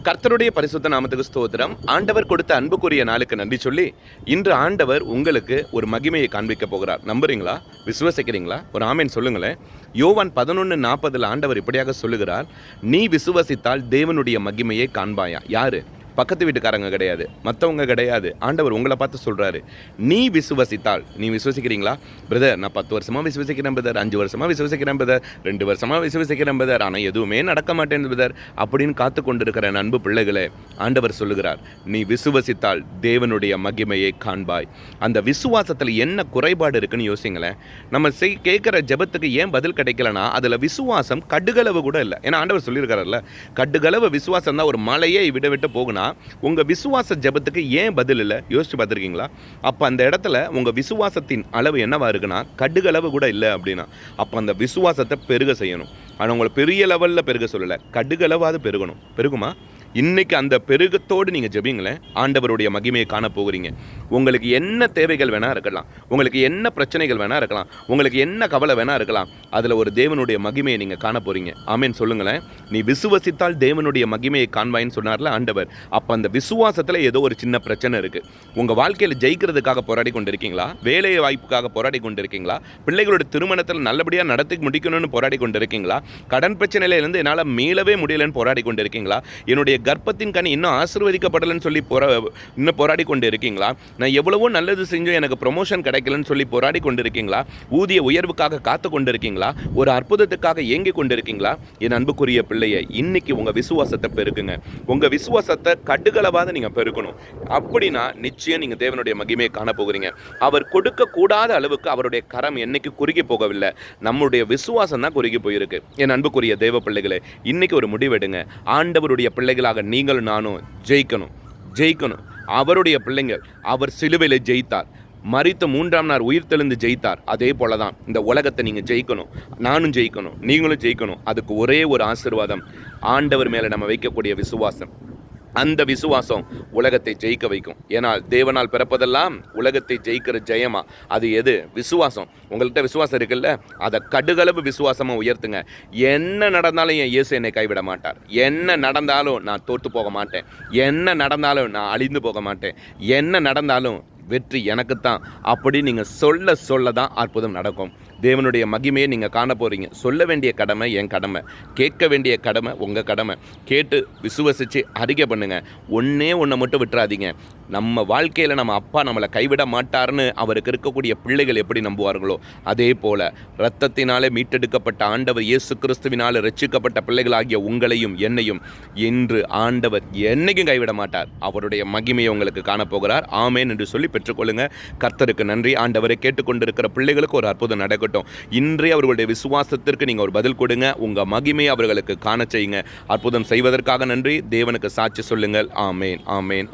கர்த்தருடைய பரிசுத்த நாமத்துக்கு ஸ்தோத்திரம். ஆண்டவர் கொடுத்த அன்புக்குரிய நாளுக்கு நன்றி சொல்லி, இன்று ஆண்டவர் உங்களுக்கு ஒரு மகிமையை காண்பிக்க போகிறார். நம்புறீங்களா? விசுவசிக்கிறீங்களா? ஒரு ஆமேன் சொல்லுங்களேன். யோவான் 11:40 ஆண்டவர் இப்படியாக சொல்லுகிறார், நீ விசுவசித்தால் தேவனுடைய மகிமையை காண்பாயா. யாரு? பக்கத்து வீட்டுக்காரங்க கிடையாது, மற்றவங்க கிடையாது. ஆண்டவர் உங்களை பார்த்து சொல்கிறாரு, நீ விசுவசித்தால். நீ விசுவசிக்கிறீங்களா? பிரதர், நான் 10 வருஷமாக விசுவசிக்கிறேன் பிரதர், 5 வருஷமாக விசுவசிக்கிறேன் பிரதர், 2 வருஷமாக விசுவசிக்கிறேன் பிரதர், ஆனால் எதுவுமே நடக்க மாட்டேன் பிரதர் அப்படின்னு காத்து கொண்டிருக்கிற அன்பு பிள்ளைகளே, ஆண்டவர் சொல்லுகிறார், நீ விசுவசித்தால் தேவனுடைய மகிமையை காண்பாய். அந்த விசுவாசத்தில் என்ன குறைபாடு இருக்குன்னு யோசிங்களேன். நம்ம கேட்குற ஜெபத்துக்கு ஏன் பதில் கிடைக்கலனா, அதில் விசுவாசம் கடுகளவு கூட இல்லை. ஏன்னா ஆண்டவர் சொல்லியிருக்காருல்ல, கடுகளவு விசுவாசம் தான் ஒரு மலையை விட்டு போகுனா, உங்க விசுவாச ஜெபத்துக்கு ஏன் பதில் இல்லை? யோசிச்சு பார்த்துருக்கீங்களா? அப்போ அந்த இடத்துல உங்க விசுவாசத்தின் அளவு என்னவா இருக்குன்னா, கடுகளவு கூட இல்லை அப்படின்னா, அப்போ அந்த விசுவாசத்தை பெருக செய்யணும். ஆனால் உங்களை பெரிய லெவலில் பெருக சொல்லலை, கடுகளவாது பெருகணும். பெருகுமா? இன்னைக்கு அந்த பெருகத்தோடு நீங்கள் ஜெபிங்களேன், ஆண்டவருடைய மகிமையை காண போகிறீங்க. உங்களுக்கு என்ன தேவைகள் வேணா இருக்கலாம், உங்களுக்கு என்ன பிரச்சனைகள் வேணா இருக்கலாம், உங்களுக்கு என்ன கவலை வேணா இருக்கலாம், அதில் ஒரு தேவனுடைய மகிமையை நீங்கள் காண போறீங்க. ஆமேன் சொல்லுங்களேன். நீ விசுவசித்தால் தேவனுடைய மகிமையை காண்பாயின்னு சொன்னார்ல ஆண்டவர். அப்போ அந்த விசுவாசத்தில் ஏதோ ஒரு சின்ன பிரச்சனை இருக்கு. உங்கள் வாழ்க்கையில் ஜெயிக்கிறதுக்காக போராடி கொண்டிருக்கீங்களா? வேலை வாய்ப்புக்காக போராடி கொண்டிருக்கீங்களா? பிள்ளைகளோட திருமணத்தில் நல்லபடியாக நடத்தி முடிக்கணும்னு போராடி கொண்டிருக்கீங்களா? கடன் பிரச்சனையிலிருந்து என்னால் மீளவே முடியலன்னு போராடி கொண்டிருக்கீங்களா? என்னுடைய கர்ப்பத்தின் கனி இன்னும் ஆசீர்வதிக்கப்படலன்னு சொல்லி இன்னும் போராடி கொண்டு இருக்கீங்களா? நான் எவ்வளவோ நல்லது செஞ்சும் எனக்கு ப்ரொமோஷன் கிடைக்கலன்னு சொல்லி போராடி கொண்டு இருக்கீங்களா? ஊதிய உயர்வுக்காக காத்து கொண்டு இருக்கீங்களா? ஒரு அற்புதத்துக்காக ஏங்கி கொண்டு இருக்கீங்களா? என் அன்புக்குரிய பிள்ளையை, இன்னைக்கு உங்க விசுவாசத்தை பெருக்குங்க. உங்க விசுவாசத்தை கடுகளவாத நீங்க பெருக்கணும். அப்படின்னா நிச்சயம் நீங்க தேவனுடைய மகிமையை காண போகிறீங்க. அவர் கொடுக்க கூடாத அளவுக்கு அவருடைய கரம் என்னைக்கு குறுகி போகவில்லை, நம்முடைய விசுவாசம் தான் குறுகி போயிருக்கு. என் அன்புக்குரிய தேவ பிள்ளைகளே, இன்னைக்கு ஒரு முடிவெடுங்க. ஆண்டவருடைய பிள்ளைகளாக நீங்களும் நானும் ஜெயிக்கணும். அவருடைய பிள்ளைங்கள். அவர் சிலுவையில் ஜெயித்தார், மரித்த 3ஆம் நாள் உயிர் தெழுந்து ஜெயித்தார். அதே போல தான் இந்த உலகத்தை நீங்கள் ஜெயிக்கணும், நானும் ஜெயிக்கணும், நீங்களும் ஜெயிக்கணும். அதுக்கு ஒரே ஒரு ஆசீர்வாதம், ஆண்டவர் மேலே நம்ம வைக்கக்கூடிய விசுவாசம். அந்த விசுவாசம் உலகத்தை ஜெயிக்க வைக்கும். ஏனால் தேவனால் பிறப்பதெல்லாம் உலகத்தை ஜெயிக்கிற ஜெயமா. அது எது? விசுவாசம். உங்கள்கிட்ட விசுவாசம் இருக்குல்ல, அதை கடுகளவு விசுவாசமாக உயர்த்துங்க. என்ன நடந்தாலும் என் இயேசு என்னை கைவிட மாட்டார். என்ன நடந்தாலும் நான் தோற்று போக மாட்டேன். என்ன நடந்தாலும் நான் அழிந்து போக மாட்டேன். என்ன நடந்தாலும் வெற்றி எனக்குத்தான். அப்படி நீங்கள் சொல்ல தான் அற்புதம் நடக்கும். தேவனுடைய மகிமையை நீங்கள் காண போகிறீங்க. சொல்ல வேண்டிய கடமை என் கடமை, கேட்க வேண்டிய கடமை உங்கள் கடமை. கேட்டு விசுவசித்து அறிக்கை பண்ணுங்கள். ஒன்றே மட்டும் விட்டுறாதீங்க. நம்ம வாழ்க்கையில் நம்ம அப்பா நம்மளை கைவிட மாட்டார்னு அவருக்கு இருக்கக்கூடிய பிள்ளைகள் எப்படி நம்புவார்களோ, அதே போல் இரத்தத்தினாலே மீட்டெடுக்கப்பட்ட ஆண்டவர் இயேசு கிறிஸ்துவினால் ரட்சிக்கப்பட்ட பிள்ளைகளாகிய உங்களையும் என்னையும் இன்று ஆண்டவர் என்னைக்கும் கைவிட மாட்டார். அவருடைய மகிமையை உங்களுக்கு காணப்போகிறார். ஆமேன் என்று சொல்லி பெற்றுக்கொள்ளுங்க. கர்த்தருக்கு நன்றி. ஆண்டவரை கேட்டுக்கொண்டிருக்கிற பிள்ளைகளுக்கு ஒரு அற்புதம் நடக்கட்டும். இன்றைய அவர்களுடைய விசுவாசத்திற்கு நீங்கள் ஒரு பதில் கொடுங்க. உங்கள் மகிமையை அவர்களுக்கு காண செய்யுங்க. அற்புதம் செய்வதற்காக நன்றி. தேவனுக்கு சாட்சி சொல்லுங்கள். ஆமேன், ஆமேன்.